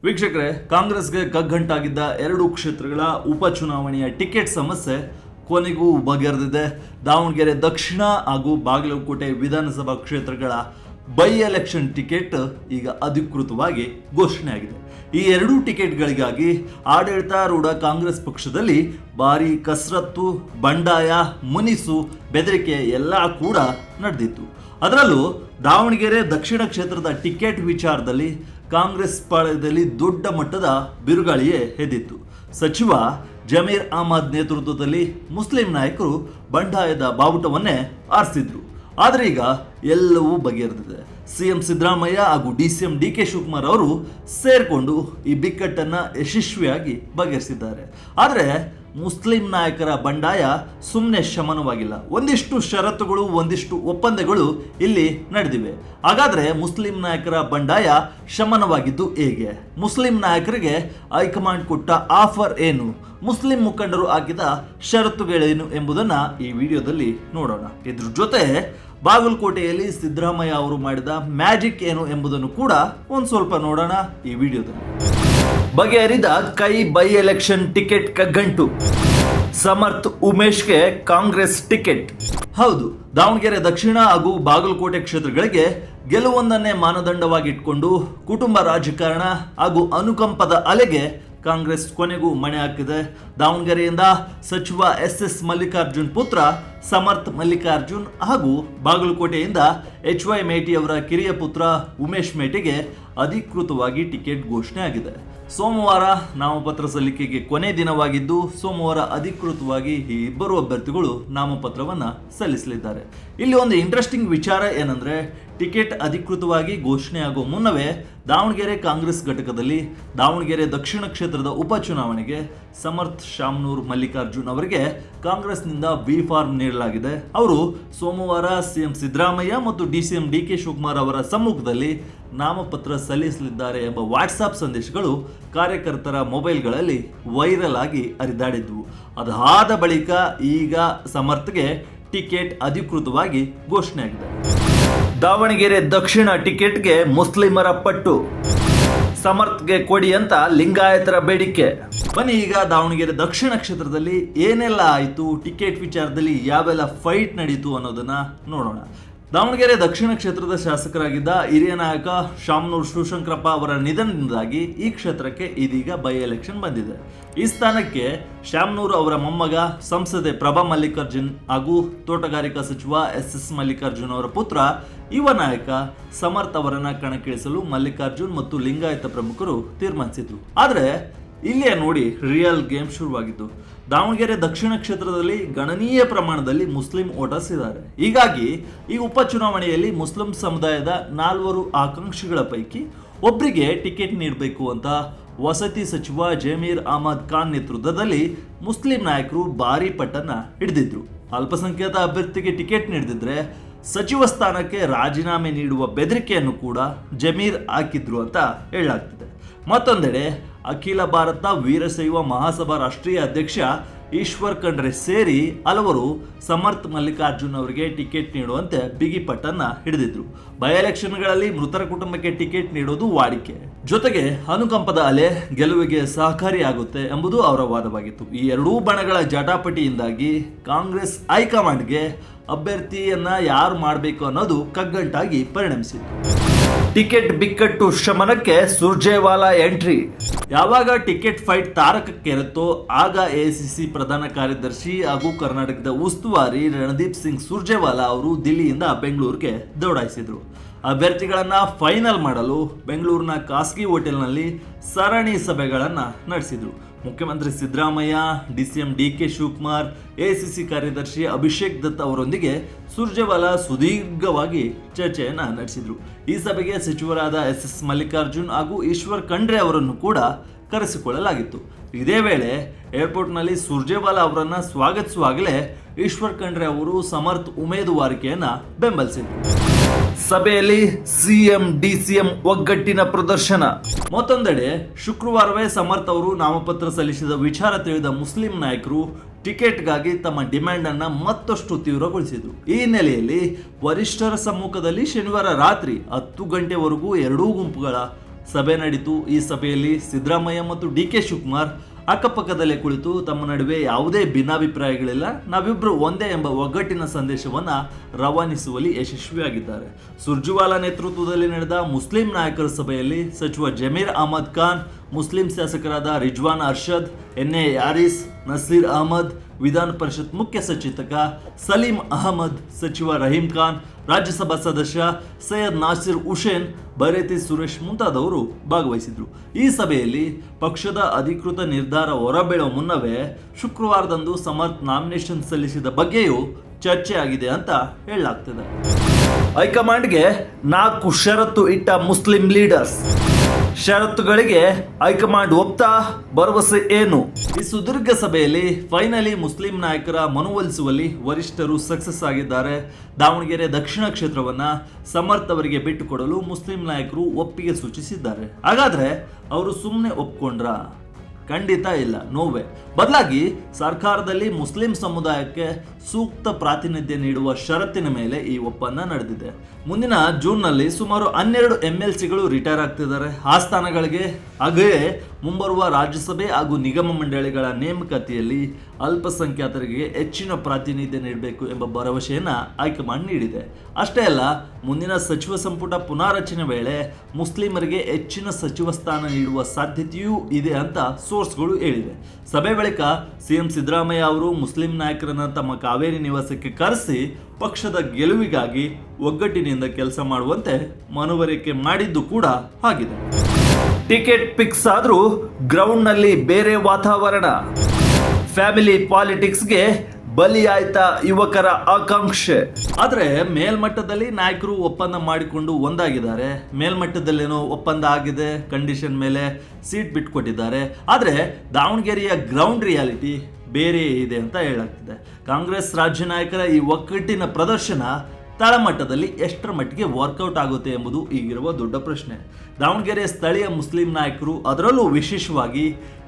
ವೀಕ್ಷಕರೇ, ಕಾಂಗ್ರೆಸ್ಗೆ ಕಗ್ಗಂಟಾಗಿದ್ದ 2 ಕ್ಷೇತ್ರಗಳ ಉಪಚುನಾವಣೆಯ ಟಿಕೆಟ್ ಸಮಸ್ಯೆ ಕೊನೆಗೂ ಬಗೆಹರಿದಿದೆ. ದಾವಣಗೆರೆ ದಕ್ಷಿಣ ಹಾಗೂ ಬಾಗಲಕೋಟೆ ವಿಧಾನಸಭಾ ಕ್ಷೇತ್ರಗಳ ಬೈ ಎಲೆಕ್ಷನ್ ಟಿಕೆಟ್ ಈಗ ಅಧಿಕೃತವಾಗಿ ಘೋಷಣೆಯಾಗಿದೆ. ಈ 2 ಟಿಕೆಟ್ಗಳಿಗಾಗಿ ಆಡಳಿತಾರೂಢ ಕಾಂಗ್ರೆಸ್ ಪಕ್ಷದಲ್ಲಿ ಭಾರಿ ಕಸರತ್ತು, ಬಂಡಾಯ, ಮುನಿಸು, ಬೆದರಿಕೆ ಎಲ್ಲ ಕೂಡ ನಡೆದಿತ್ತು. ಅದರಲ್ಲೂ ದಾವಣಗೆರೆ ದಕ್ಷಿಣ ಕ್ಷೇತ್ರದ ಟಿಕೆಟ್ ವಿಚಾರದಲ್ಲಿ ಕಾಂಗ್ರೆಸ್ ಪಾಳ್ಯದಲ್ಲಿ ದೊಡ್ಡ ಮಟ್ಟದ ಬಿರುಗಾಳಿಯೇ ಎದ್ದಿತ್ತು. ಸಚಿವ ಜಮೀರ್ ಅಹಮದ್ ನೇತೃತ್ವದಲ್ಲಿ ಮುಸ್ಲಿಂ ನಾಯಕರು ಬಂಡಾಯದ ಬಾವುಟವನ್ನೇ ಆರಿಸಿದ್ರು. ಆದರೆ ಈಗ ಎಲ್ಲವೂ ಬಗೆಹರಿದಿದೆ. ಸಿಎಂ ಸಿದ್ದರಾಮಯ್ಯ ಹಾಗೂ ಡಿಸಿಎಂ ಡಿಕೆ ಶಿವಕುಮಾರ್ ಅವರು ಸೇರಿಕೊಂಡು ಈ ಬಿಕ್ಕಟ್ಟನ್ನು ಯಶಸ್ವಿಯಾಗಿ ಬಗೆಹರಿಸಿದ್ದಾರೆ. ಆದರೆ ಮುಸ್ಲಿಂ ನಾಯಕರ ಬಂಡಾಯ ಸುಮ್ಮನೆ ಶಮನವಾಗಿಲ್ಲ. ಒಂದಿಷ್ಟು ಷರತ್ತುಗಳು, ಒಂದಿಷ್ಟು ಒಪ್ಪಂದಗಳು ಇಲ್ಲಿ ನಡೆದಿವೆ. ಹಾಗಾದರೆ ಮುಸ್ಲಿಂ ನಾಯಕರ ಬಂಡಾಯ ಶಮನವಾಗಿದ್ದು ಹೇಗೆ? ಮುಸ್ಲಿಂ ನಾಯಕರಿಗೆ ಹೈಕಮಾಂಡ್ ಕೊಟ್ಟ ಆಫರ್ ಏನು? ಮುಸ್ಲಿಂ ಮುಖಂಡರು ಹಾಕಿದ ಷರತ್ತುಗಳೇನು ಎಂಬುದನ್ನು ಈ ವಿಡಿಯೋದಲ್ಲಿ ನೋಡೋಣ. ಇದ್ರ ಜೊತೆ ಬಾಗಲಕೋಟೆಯಲ್ಲಿ ಸಿದ್ದರಾಮಯ್ಯ ಅವರು ಮಾಡಿದ ಮ್ಯಾಜಿಕ್ ಏನು ಎಂಬುದನ್ನು ಕೂಡ ಒಂದು ಸ್ವಲ್ಪ ನೋಡೋಣ ಈ ವಿಡಿಯೋದಲ್ಲಿ. ಬಗೆಹರಿದ ಕೈ ಬೈ ಎಲೆಕ್ಷನ್ ಟಿಕೆಟ್ ಕಗ್ಗಂಟು. ಸಮರ್ಥ್ ಉಮೇಶ್ಗೆ ಕಾಂಗ್ರೆಸ್ ಟಿಕೆಟ್. ಹೌದು, ದಾವಣಗೆರೆ ದಕ್ಷಿಣ ಹಾಗೂ ಬಾಗಲಕೋಟೆ ಕ್ಷೇತ್ರಗಳಿಗೆ ಗೆಲುವೊಂದನ್ನೇ ಮಾನದಂಡವಾಗಿಟ್ಕೊಂಡು ಕುಟುಂಬ ರಾಜಕಾರಣ ಹಾಗೂ ಅನುಕಂಪದ ಅಲೆಗೆ ಕಾಂಗ್ರೆಸ್ ಕೊನೆಗೂ ಮಣೆ ಹಾಕಿದೆ. ದಾವಣಗೆರೆಯಿಂದ ಸಚಿವ ಎಸ್ ಮಲ್ಲಿಕಾರ್ಜುನ್ ಪುತ್ರ ಸಮರ್ಥ್ ಮಲ್ಲಿಕಾರ್ಜುನ್ ಹಾಗೂ ಬಾಗಲಕೋಟೆಯಿಂದ HY ಮೇಟಿ ಅವರ ಕಿರಿಯ ಪುತ್ರ ಉಮೇಶ್ ಮೇಟಿಗೆ ಅಧಿಕೃತವಾಗಿ ಟಿಕೆಟ್ ಘೋಷಣೆ ಆಗಿದೆ. ಸೋಮವಾರ ನಾಮಪತ್ರ ಸಲ್ಲಿಕೆಗೆ ಕೊನೆ ದಿನವಾಗಿದ್ದು, ಸೋಮವಾರ ಅಧಿಕೃತವಾಗಿ ಈ ಇಬ್ಬರು ಅಭ್ಯರ್ಥಿಗಳು ನಾಮಪತ್ರವನ್ನು ಸಲ್ಲಿಸಲಿದ್ದಾರೆ. ಇಲ್ಲಿ ಒಂದು ಇಂಟ್ರೆಸ್ಟಿಂಗ್ ವಿಚಾರ ಏನಂದ್ರೆ, ಟಿಕೆಟ್ ಅಧಿಕೃತವಾಗಿ ಘೋಷಣೆ ಆಗೋ ಮುನ್ನವೇ ದಾವಣಗೆರೆ ಕಾಂಗ್ರೆಸ್ ಘಟಕದಲ್ಲಿ ದಾವಣಗೆರೆ ದಕ್ಷಿಣ ಕ್ಷೇತ್ರದ ಉಪಚುನಾವಣೆಗೆ ಸಮರ್ಥ್ ಶಾಮನೂರ್ ಮಲ್ಲಿಕಾರ್ಜುನ್ ಅವರಿಗೆ ಕಾಂಗ್ರೆಸ್ನಿಂದ ಬಿ ಫಾರ್ಮ್ ನೀಡಲಾಗಿದೆ. ಅವರು ಸೋಮವಾರ ಸಿಎಂ ಸಿದ್ದರಾಮಯ್ಯ ಮತ್ತು ಡಿಸಿಎಂ ಡಿಕೆ ಶಿವಕುಮಾರ್ ಅವರ ಸಮ್ಮುಖದಲ್ಲಿ ನಾಮಪತ್ರ ಸಲ್ಲಿಸಲಿದ್ದಾರೆ ಎಂಬ ವಾಟ್ಸಾಪ್ ಸಂದೇಶಗಳು ಕಾರ್ಯಕರ್ತರ ಮೊಬೈಲ್ಗಳಲ್ಲಿ ವೈರಲ್ ಆಗಿ ಹರಿದಾಡಿದ್ವು. ಅದಾದ ಬಳಿಕ ಈಗ ಸಮರ್ಥ್ಗೆ ಟಿಕೆಟ್ ಅಧಿಕೃತವಾಗಿ ಘೋಷಣೆಯಾಗಿದೆ. ದಾವಣಗೆರೆ ದಕ್ಷಿಣ ಟಿಕೆಟ್ಗೆ ಮುಸ್ಲಿಮರ ಪಟ್ಟು. ಸಮರ್ಥ್ಗೆ ಕೊಡಿ ಅಂತ ಲಿಂಗಾಯತರ ಬೇಡಿಕೆ. ಬನ್ನಿ ಈಗ ದಾವಣಗೆರೆ ದಕ್ಷಿಣ ಕ್ಷೇತ್ರದಲ್ಲಿ ಏನೆಲ್ಲ ಆಯಿತು, ಟಿಕೆಟ್ ವಿಚಾರದಲ್ಲಿ ಯಾವೆಲ್ಲ ಫೈಟ್ ನಡೀತು ಅನ್ನೋದನ್ನ ನೋಡೋಣ. ದಾವಣಗೆರೆ ದಕ್ಷಿಣ ಕ್ಷೇತ್ರದ ಶಾಸಕರಾಗಿದ್ದ ಹಿರಿಯ ನಾಯಕ ಶಾಮನೂರ್ ಶಿವಶಂಕರಪ್ಪ ಅವರ ನಿಧನದಿಂದಾಗಿ ಈ ಕ್ಷೇತ್ರಕ್ಕೆ ಇದೀಗ ಬೈ ಎಲೆಕ್ಷನ್ ಬಂದಿದೆ. ಈ ಸ್ಥಾನಕ್ಕೆ ಶಾಮನೂರ್ ಅವರ ಮೊಮ್ಮಗ ಸಂಸದೆ ಪ್ರಭಾ ಮಲ್ಲಿಕಾರ್ಜುನ್ ಹಾಗೂ ತೋಟಗಾರಿಕಾ ಸಚಿವ ಎಸ್ ಮಲ್ಲಿಕಾರ್ಜುನ್ ಅವರ ಪುತ್ರ ಯುವ ನಾಯಕ ಸಮರ್ಥ್ ಅವರನ್ನ ಕಣಕ್ಕಿಳಿಸಲು ಮಲ್ಲಿಕಾರ್ಜುನ್ ಮತ್ತು ಲಿಂಗಾಯತ ಪ್ರಮುಖರು ತೀರ್ಮಾನಿಸಿದ್ರು. ಆದರೆ ಇಲ್ಲೇ ನೋಡಿ ರಿಯಲ್ ಗೇಮ್ ಶುರುವಾಗಿತ್ತು. ದಾವಣಗೆರೆ ದಕ್ಷಿಣ ಕ್ಷೇತ್ರದಲ್ಲಿ ಗಣನೀಯ ಪ್ರಮಾಣದಲ್ಲಿ ಮುಸ್ಲಿಂ ವೋಟರ್ಸ್ ಇದ್ದಾರೆ. ಹೀಗಾಗಿ ಈ ಉಪಚುನಾವಣೆಯಲ್ಲಿ ಮುಸ್ಲಿಂ ಸಮುದಾಯದ 4 ಆಕಾಂಕ್ಷಿಗಳ ಪೈಕಿ ಒಬ್ಬರಿಗೆ ಟಿಕೆಟ್ ನೀಡಬೇಕು ಅಂತ ವಸತಿ ಸಚಿವ ಜಮೀರ್ ಅಹಮದ್ ಖಾನ್ ನೇತೃತ್ವದಲ್ಲಿ ಮುಸ್ಲಿಂ ನಾಯಕರು ಭಾರಿ ಪಟ್ಟನ್ನ ಹಿಡಿದಿದ್ರು. ಅಲ್ಪಸಂಖ್ಯಾತ ಅಭ್ಯರ್ಥಿಗೆ ಟಿಕೆಟ್ ನೀಡದಿದ್ರೆ ಸಚಿವ ಸ್ಥಾನಕ್ಕೆ ರಾಜೀನಾಮೆ ನೀಡುವ ಬೆದರಿಕೆಯನ್ನು ಕೂಡ ಜಮೀರ್ ಹಾಕಿದ್ರು ಅಂತ ಹೇಳಲಾಗ್ತಿದೆ. ಮತ್ತೊಂದೆಡೆ ಅಖಿಲ ಭಾರತ ವೀರಶೈವ ಮಹಾಸಭಾ ರಾಷ್ಟ್ರೀಯ ಅಧ್ಯಕ್ಷ ಈಶ್ವರ್ ಖಂಡ್ರೆ ಸೇರಿ ಹಲವರು ಸಮರ್ಥ್ ಮಲ್ಲಿಕಾರ್ಜುನ್ ಅವರಿಗೆ ಟಿಕೆಟ್ ನೀಡುವಂತೆ ಬಿಗಿ ಪಟ್ಟನ್ನ ಹಿಡಿದಿದ್ರು. ಬೈ ಎಲೆಕ್ಷನ್ಗಳಲ್ಲಿ ಮೃತರ ಕುಟುಂಬಕ್ಕೆ ಟಿಕೆಟ್ ನೀಡೋದು ವಾಡಿಕೆ, ಜೊತೆಗೆ ಅನುಕಂಪದ ಅಲೆ ಗೆಲುವಿಗೆ ಸಹಕಾರಿಯಾಗುತ್ತೆ ಎಂಬುದು ಅವರ ವಾದವಾಗಿತ್ತು. ಈ 2 ಬಣಗಳ ಜಟಾಪಟಿಯಿಂದಾಗಿ ಕಾಂಗ್ರೆಸ್ ಹೈಕಮಾಂಡ್ಗೆ ಅಭ್ಯರ್ಥಿಯನ್ನ ಯಾರು ಮಾಡಬೇಕು ಅನ್ನೋದು ಕಗ್ಗಂಟಾಗಿ ಪರಿಣಮಿಸಿತು. ಟಿಕೆಟ್ ಬಿಕ್ಕಟ್ಟು ಶಮನಕ್ಕೆ ಸುರ್ಜೇವಾಲಾ ಎಂಟ್ರಿ. ಯಾವಾಗ ಟಿಕೆಟ್ ಫೈಟ್ ತಾರಕಕ್ಕೇರುತ್ತೋ ಆಗ ಎಐಸಿಸಿ ಪ್ರಧಾನ ಕಾರ್ಯದರ್ಶಿ ಹಾಗೂ ಕರ್ನಾಟಕದ ಉಸ್ತುವಾರಿ ರಣದೀಪ್ ಸಿಂಗ್ ಸುರ್ಜೇವಾಲಾ ಅವರು ದಿಲ್ಲಿಯಿಂದ ಬೆಂಗಳೂರಿಗೆ ದೌಡಾಯಿಸಿದ್ರು. ಅಭ್ಯರ್ಥಿಗಳನ್ನ ಫೈನಲ್ ಮಾಡಲು ಬೆಂಗಳೂರಿನ ಖಾಸಗಿ ಹೋಟೆಲ್ನಲ್ಲಿ ಸರಣಿ ಸಭೆಗಳನ್ನ ನಡೆಸಿದ್ರು. ಮುಖ್ಯಮಂತ್ರಿ Siddaramaiah, DCM DK Shivakumar, AICC ಕಾರ್ಯದರ್ಶಿ ಅಭಿಷೇಕ್ ದತ್ ಅವರೊಂದಿಗೆ ಸುರ್ಜೇವಾಲಾ ಸುದೀರ್ಘವಾಗಿ ಚರ್ಚೆಯನ್ನ ನಡೆಸಿದ್ರು. ಈ ಸಭೆಗೆ ಸಚಿವರಾದ ಎಸ್ ಮಲ್ಲಿಕಾರ್ಜುನ್ ಹಾಗೂ ಈಶ್ವರ್ ಖಂಡ್ರೆ ಅವರನ್ನು ಕೂಡ ಕರೆಸಿಕೊಳ್ಳಲಾಗಿತ್ತು. ಇದೇ ವೇಳೆ ಏರ್ಪೋರ್ಟ್ನಲ್ಲಿ ಸುರ್ಜೇವಾಲಾ ಅವರನ್ನ ಸ್ವಾಗತಿಸುವಾಗಲೇ ಈಶ್ವರ್ ಖಂಡ್ರೆ ಅವರು ಸಮರ್ಥ್ ಉಮೇದುವಾರಿಕೆಯನ್ನ ಬೆಂಬಲಿಸಿದರು. ಸಭೆಯಲ್ಲಿ ಸಿಎಂ ಡಿಸಿಎಂ ಒಗ್ಗಟ್ಟಿನ ಪ್ರದರ್ಶನ. ಮತ್ತೊಂದೆಡೆ ಶುಕ್ರವಾರವೇ ಸಮರ್ಥ್ ಅವರು ನಾಮಪತ್ರ ಸಲ್ಲಿಸಿದ ವಿಚಾರ ತಿಳಿದ ಮುಸ್ಲಿಂ ನಾಯಕರು ಟಿಕೆಟ್ಗಾಗಿ ತಮ್ಮ ಡಿಮ್ಯಾಂಡ್ ಅನ್ನ ಮತ್ತಷ್ಟು ತೀವ್ರಗೊಳಿಸಿದರು. ಈ ಹಿನ್ನೆಲೆಯಲ್ಲಿ ವರಿಷ್ಠರ ಸಮ್ಮುಖದಲ್ಲಿ ಶನಿವಾರ ರಾತ್ರಿ 10 ಗಂಟೆವರೆಗೂ 2 ಗುಂಪುಗಳ ಸಭೆ ನಡೆಯಿತು. ಈ ಸಭೆಯಲ್ಲಿ ಸಿದ್ದರಾಮಯ್ಯ ಮತ್ತು ಡಿ.ಕೆ. ಶಿವಕುಮಾರ್ ಅಕ್ಕಪಕ್ಕದಲ್ಲೇ ಕುಳಿತು ತಮ್ಮ ನಡುವೆ ಯಾವುದೇ ಭಿನ್ನಾಭಿಪ್ರಾಯಗಳಿಲ್ಲ, ನಾವಿಬ್ರು ಒಂದೇ ಎಂಬ ಒಗ್ಗಟ್ಟಿನ ಸಂದೇಶವನ್ನ ರವಾನಿಸುವಲ್ಲಿ ಯಶಸ್ವಿಯಾಗಿದ್ದಾರೆ. ಸುರ್ಜೇವಾಲಾ ನೇತೃತ್ವದಲ್ಲಿ ನಡೆದ ಮುಸ್ಲಿಂ ನಾಯಕರ ಸಭೆಯಲ್ಲಿ ಸಚಿವ ಜಮೀರ್ ಅಹಮದ್ ಖಾನ್, ಮುಸ್ಲಿಂ ಶಾಸಕರಾದ ರಿಜ್ವಾನ್ ಅರ್ಷದ್, ಎನ್.ಎ. ಯಾರಿಸ್, ನಸೀರ್ ಅಹಮದ್, ವಿಧಾನ ಪರಿಷತ್ ಮುಖ್ಯ ಸಚೇತಕ ಸಲೀಂ ಅಹಮದ್, ಸಚಿವ ರಹೀಂ ಖಾನ್, ರಾಜ್ಯಸಭಾ ಸದಸ್ಯ ಸೈಯದ್ ನಾಸಿರ್ ಹುಸೇನ್, ಬೈರತಿ ಸುರೇಶ್ ಮುಂತಾದವರು ಭಾಗವಹಿಸಿದ್ರು. ಈ ಸಭೆಯಲ್ಲಿ ಪಕ್ಷದ ಅಧಿಕೃತ ನಿರ್ಧಾರ ಹೊರಬೀಳುವ ಮುನ್ನವೇ ಶುಕ್ರವಾರದಂದು ಸಮರ್ಥ್ ನಾಮಿನೇಷನ್ ಸಲ್ಲಿಸಿದ ಬಗ್ಗೆಯೂ ಚರ್ಚೆ ಆಗಿದೆ ಅಂತ ಹೇಳಲಾಗ್ತಿದೆ. ಹೈಕಮಾಂಡ್ಗೆ 4 ಷರತ್ತು ಇಟ್ಟ ಮುಸ್ಲಿಂ ಲೀಡರ್ಸ್. ಷರತ್ತುಗಳಿಗೆ ಹೈಕಮಾಂಡ್ ಒಪ್ತಾ? ಭರವಸೆ ಏನು? ಈ ಸುದೀರ್ಘ ಸಭೆಯಲ್ಲಿ ಫೈನಲಿ ಮುಸ್ಲಿಂ ನಾಯಕರ ಮನವೊಲಿಸುವಲ್ಲಿ ವರಿಷ್ಠರು ಸಕ್ಸಸ್ ಆಗಿದ್ದಾರೆ. ದಾವಣಗೆರೆ ದಕ್ಷಿಣ ಕ್ಷೇತ್ರವನ್ನ ಸಮರ್ಥ್ ಅವರಿಗೆ ಬಿಟ್ಟುಕೊಡಲು ಮುಸ್ಲಿಂ ನಾಯಕರು ಒಪ್ಪಿಗೆ ಸೂಚಿಸಿದ್ದಾರೆ. ಹಾಗಾದ್ರೆ ಅವರು ಸುಮ್ಮನೆ ಒಪ್ಕೊಂಡ್ರ? ಖಂಡಿತ ಇಲ್ಲ, ನೋವೇ. ಬದಲಾಗಿ ಸರ್ಕಾರದಲ್ಲಿ ಮುಸ್ಲಿಂ ಸಮುದಾಯಕ್ಕೆ ಸೂಕ್ತ ಪ್ರಾತಿನಿಧ್ಯ ನೀಡುವ ಷರತ್ತಿನ ಮೇಲೆ ಈ ಒಪ್ಪಂದ ನಡೆದಿದೆ. ಮುಂದಿನ ಜೂನ್ನಲ್ಲಿ ಸುಮಾರು 12 MLCಗಳು ರಿಟೈರ್ ಆಗ್ತಿದ್ದಾರೆ. ಆ ಸ್ಥಾನಗಳಿಗೆ ಹಾಗೆಯೇ ಮುಂಬರುವ ರಾಜ್ಯಸಭೆ ಹಾಗೂ ನಿಗಮ ಮಂಡಳಿಗಳ ನೇಮಕಾತಿಯಲ್ಲಿ ಅಲ್ಪಸಂಖ್ಯಾತರಿಗೆ ಹೆಚ್ಚಿನ ಪ್ರಾತಿನಿಧ್ಯ ನೀಡಬೇಕು ಎಂಬ ಭರವಸೆಯನ್ನ ಹೈಕಮಾಂಡ್ ನೀಡಿದೆ. ಅಷ್ಟೇ ಅಲ್ಲ, ಮುಂದಿನ ಸಚಿವ ಸಂಪುಟ ಪುನಾರಚನೆ ವೇಳೆ ಮುಸ್ಲಿಮರಿಗೆ ಹೆಚ್ಚಿನ ಸಚಿವ ಸ್ಥಾನ ನೀಡುವ ಸಾಧ್ಯತೆಯೂ ಇದೆ ಅಂತ ಸೋರ್ಸ್ಗಳು ಹೇಳಿವೆ. ಸಭೆ ಬಳಿಕ ಸಿಎಂ ಸಿದ್ದರಾಮಯ್ಯ ಅವರು ಮುಸ್ಲಿಂ ನಾಯಕರನ್ನ ತಮ್ಮ ಕಾವೇರಿ ನಿವಾಸಕ್ಕೆ ಕರೆಸಿ ಪಕ್ಷದ ಗೆಲುವಿಗಾಗಿ ಒಗ್ಗಟ್ಟಿನಿಂದ ಕೆಲಸ ಮಾಡುವಂತೆ ಮನವರಿಕೆ ಮಾಡಿದ್ದು ಕೂಡ ಆಗಿದೆ. ಟಿಕೆಟ್ ಫಿಕ್ಸ್ ಆದ್ರೂ ಗ್ರೌಂಡ್ನಲ್ಲಿ ಬೇರೆ ವಾತಾವರಣ. ಫ್ಯಾಮಿಲಿ ಪಾಲಿಟಿಕ್ಸ್ಗೆ ಬಲಿಯಾಯ್ತ ಯುವಕರ ಆಕಾಂಕ್ಷೆ. ಆದ್ರೆ ಮೇಲ್ಮಟ್ಟದಲ್ಲಿ ನಾಯಕರು ಒಪ್ಪಂದ ಮಾಡಿಕೊಂಡು ಒಂದಾಗಿದ್ದಾರೆ. ಮೇಲ್ಮಟ್ಟದಲ್ಲೇನೋ ಒಪ್ಪಂದ ಆಗಿದೆ, ಕಂಡೀಷನ್ ಮೇಲೆ ಸೀಟ್ ಬಿಟ್ಕೊಟ್ಟಿದ್ದಾರೆ. ಆದ್ರೆ ದಾವಣಗೆರೆಯ ಗ್ರೌಂಡ್ ರಿಯಾಲಿಟಿ ಬೇರೆ ಇದೆ ಅಂತ ಹೇಳಲಾಗ್ತಿದೆ. ಕಾಂಗ್ರೆಸ್ ರಾಜ್ಯ ನಾಯಕರ ಈ ಒಗ್ಗಟ್ಟಿನ ಪ್ರದರ್ಶನ ತಳಮಟ್ಟದಲ್ಲಿ ಎಷ್ಟರ ಮಟ್ಟಿಗೆ ವರ್ಕೌಟ್ ಆಗುತ್ತೆ ಎಂಬುದು ಈಗಿರುವ ದೊಡ್ಡ ಪ್ರಶ್ನೆ. ದಾವಣಗೆರೆ ಸ್ಥಳೀಯ ಮುಸ್ಲಿಂ ನಾಯಕರು, ಅದರಲ್ಲೂ ವಿಶೇಷವಾಗಿ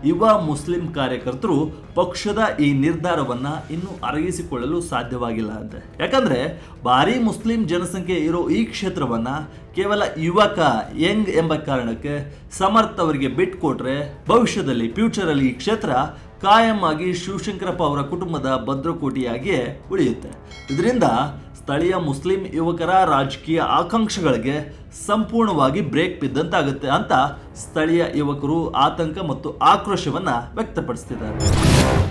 ಯುವ ಮುಸ್ಲಿಂ ಕಾರ್ಯಕರ್ತರು ಪಕ್ಷದ ಈ ನಿರ್ಧಾರವನ್ನ ಇನ್ನೂ ಅರಗಿಸಿಕೊಳ್ಳಲು ಸಾಧ್ಯವಾಗಿಲ್ಲ ಅಂತೆ. ಯಾಕಂದ್ರೆ ಭಾರಿ ಮುಸ್ಲಿಂ ಜನಸಂಖ್ಯೆ ಇರೋ ಈ ಕ್ಷೇತ್ರವನ್ನ ಕೇವಲ ಯುವಕ, ಯಂಗ್ ಎಂಬ ಕಾರಣಕ್ಕೆ ಸಮರ್ಥ್ ಅವರಿಗೆ ಬಿಟ್ಕೊಟ್ರೆ ಭವಿಷ್ಯದಲ್ಲಿ ಫ್ಯೂಚರಲ್ಲಿ ಈ ಕ್ಷೇತ್ರ ಕಾಯಂ ಆಗಿ ಶಿವಶಂಕರಪ್ಪ ಅವರ ಕುಟುಂಬದ ಭದ್ರಕೋಟೆಯಾಗಿಯೇ ಉಳಿಯುತ್ತೆ. ಇದರಿಂದ ಸ್ಥಳೀಯ ಮುಸ್ಲಿಂ ಯುವಕರ ರಾಜಕೀಯ ಆಕಾಂಕ್ಷೆಗಳಿಗೆ ಸಂಪೂರ್ಣವಾಗಿ ಬ್ರೇಕ್ ಬಿದ್ದಂತಾಗುತ್ತೆ ಅಂತ ಸ್ಥಳೀಯ ಯುವಕರು ಆತಂಕ ಮತ್ತು ಆಕ್ರೋಶವನ್ನ ವ್ಯಕ್ತಪಡಿಸುತ್ತಿದ್ದಾರೆ.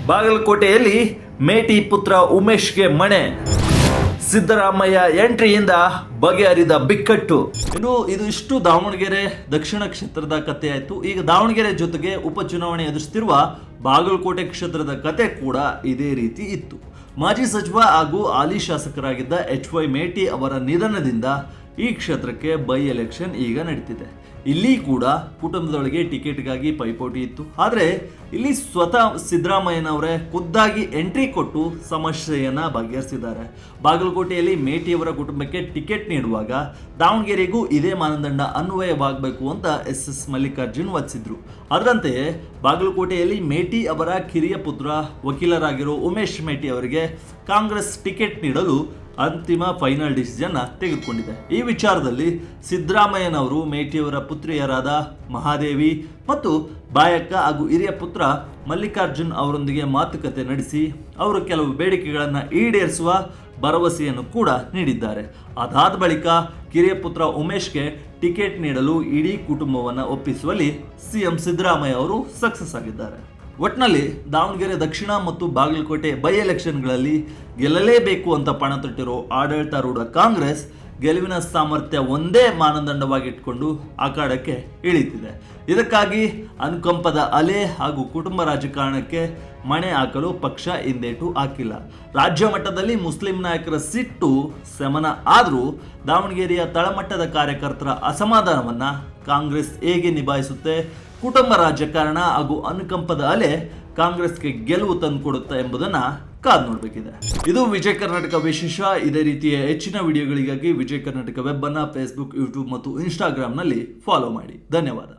ಬಾಗಲಕೋಟೆಯಲ್ಲಿ ಮೇಟಿ ಪುತ್ರ ಉಮೇಶ್ಗೆ ಮಣೆ. ಸಿದ್ದರಾಮಯ್ಯ ಎಂಟ್ರಿಯಿಂದ ಬಗೆಹರಿದ ಬಿಕ್ಕಟ್ಟು. ಇದು ಇಷ್ಟು ದಾವಣಗೆರೆ ದಕ್ಷಿಣ ಕ್ಷೇತ್ರದ ಕಥೆ ಆಯಿತು. ಈಗ ದಾವಣಗೆರೆ ಜೊತೆಗೆ ಉಪಚುನಾವಣೆ ಎದುರಿಸುತ್ತಿರುವ ಬಾಗಲಕೋಟೆ ಕ್ಷೇತ್ರದ ಕತೆ ಕೂಡ ಇದೇ ರೀತಿ ಇತ್ತು. ಮಾಜಿ ಸಚಿವ ಹಾಗೂ ಹಾಲಿ ಶಾಸಕರಾಗಿದ್ದ HY ಮೇಟಿ ಅವರ ನಿಧನದಿಂದ ಈ ಕ್ಷೇತ್ರಕ್ಕೆ ಬೈ ಎಲೆಕ್ಷನ್ ಈಗ ನಡೀತಿದೆ. ಇಲ್ಲಿ ಕೂಡ ಕುಟುಂಬದೊಳಗೆ ಟಿಕೆಟ್ಗಾಗಿ ಪೈಪೋಟಿ ಇತ್ತು. ಆದರೆ ಇಲ್ಲಿ ಸ್ವತಃ ಸಿದ್ದರಾಮಯ್ಯನವರೇ ಖುದ್ದಾಗಿ ಎಂಟ್ರಿ ಕೊಟ್ಟು ಸಮಸ್ಯೆಯನ್ನ ಬಗೆಹರಿಸಿದ್ದಾರೆ. ಬಾಗಲಕೋಟೆಯಲ್ಲಿ ಮೇಟಿಯವರ ಕುಟುಂಬಕ್ಕೆ ಟಿಕೆಟ್ ನೀಡುವಾಗ ದಾವಣಗೆರೆಗೂ ಇದೇ ಮಾನದಂಡ ಅನ್ವಯವಾಗಬೇಕು ಅಂತ SS ಮಲ್ಲಿಕಾರ್ಜುನ್ ವಚಿಸಿದ್ರು. ಅದರಂತೆಯೇ ಬಾಗಲಕೋಟೆಯಲ್ಲಿ ಮೇಟಿ ಅವರ ಕಿರಿಯ ಪುತ್ರ ವಕೀಲರಾಗಿರೋ ಉಮೇಶ್ ಮೇಟಿ ಅವರಿಗೆ ಕಾಂಗ್ರೆಸ್ ಟಿಕೆಟ್ ನೀಡಲು ಅಂತಿಮ ಫೈನಲ್ ಡಿಸಿಷನ್ ತೆಗೆದುಕೊಂಡಿದೆ. ಈ ವಿಚಾರದಲ್ಲಿ ಸಿದ್ದರಾಮಯ್ಯನವರು ಮೇಟಿಯವರ ಪುತ್ರಿಯರಾದ ಮಹಾದೇವಿ ಮತ್ತು ಬಾಯಕ್ಕ ಹಾಗೂ ಹಿರಿಯ ಪುತ್ರ ಮಲ್ಲಿಕಾರ್ಜುನ್ ಅವರೊಂದಿಗೆ ಮಾತುಕತೆ ನಡೆಸಿ ಅವರು ಕೆಲವು ಬೇಡಿಕೆಗಳನ್ನು ಈಡೇರಿಸುವ ಭರವಸೆಯನ್ನು ಕೂಡ ನೀಡಿದ್ದಾರೆ. ಅದಾದ ಬಳಿಕ ಕಿರಿಯ ಪುತ್ರ ಉಮೇಶ್ಗೆ ಟಿಕೆಟ್ ನೀಡಲು ಇಡೀ ಕುಟುಂಬವನ್ನು ಒಪ್ಪಿಸುವಲ್ಲಿ ಸಿಎಂ ಸಿದ್ದರಾಮಯ್ಯ ಅವರು ಸಕ್ಸಸ್ ಆಗಿದ್ದಾರೆ. ಒಟ್ಟಿನಲ್ಲಿ ದಾವಣಗೆರೆ ದಕ್ಷಿಣ ಮತ್ತು ಬಾಗಲಕೋಟೆ ಬೈ ಎಲೆಕ್ಷನ್ಗಳಲ್ಲಿ ಗೆಲ್ಲಲೇಬೇಕು ಅಂತ ಪಣ ತೊಟ್ಟಿರೋ ಆಡಳಿತಾರೂಢ ಕಾಂಗ್ರೆಸ್ ಗೆಲುವಿನ ಸಾಮರ್ಥ್ಯ ಒಂದೇ ಮಾನದಂಡವಾಗಿ ಇಟ್ಕೊಂಡು ಅಖಾಡಕ್ಕೆ ಇಳಿತಿದೆ. ಇದಕ್ಕಾಗಿ ಅನುಕಂಪದ ಅಲೆ ಹಾಗೂ ಕುಟುಂಬ ರಾಜಕಾರಣಕ್ಕೆ ಮಣೆ ಹಾಕಲು ಪಕ್ಷ ಹಿಂದೇಟು ಹಾಕಿಲ್ಲ. ರಾಜ್ಯ ಮಟ್ಟದಲ್ಲಿ ಮುಸ್ಲಿಂ ನಾಯಕರ ಸಿಟ್ಟು ಶಮನ ಆದರೂ ದಾವಣಗೆರೆಯ ತಳಮಟ್ಟದ ಕಾರ್ಯಕರ್ತರ ಅಸಮಾಧಾನವನ್ನ ಕಾಂಗ್ರೆಸ್ ಹೇಗೆ ನಿಭಾಯಿಸುತ್ತೆ, ಕುಟುಂಬ ರಾಜಕಾರಣ ಹಾಗೂ ಅನುಕಂಪದ ಅಲೆ ಕಾಂಗ್ರೆಸ್ಗೆ ಗೆಲುವು ತಂದುಕೊಡುತ್ತಾ ಎಂಬುದನ್ನ ಕಾದು ನೋಡಬೇಕಿದೆ. ಇದು ವಿಜಯ ಕರ್ನಾಟಕ ವಿಶೇಷ. ಇದೇ ರೀತಿಯ ಹೆಚ್ಚಿನ ವಿಡಿಯೋಗಳಿಗಾಗಿ ವಿಜಯ ಕರ್ನಾಟಕ ವೆಬ್ ಅನ್ನ ಫೇಸ್ಬುಕ್, ಯೂಟ್ಯೂಬ್ ಮತ್ತು ಇನ್ಸ್ಟಾಗ್ರಾಮ್ನಲ್ಲಿ ಫಾಲೋ ಮಾಡಿ. ಧನ್ಯವಾದ.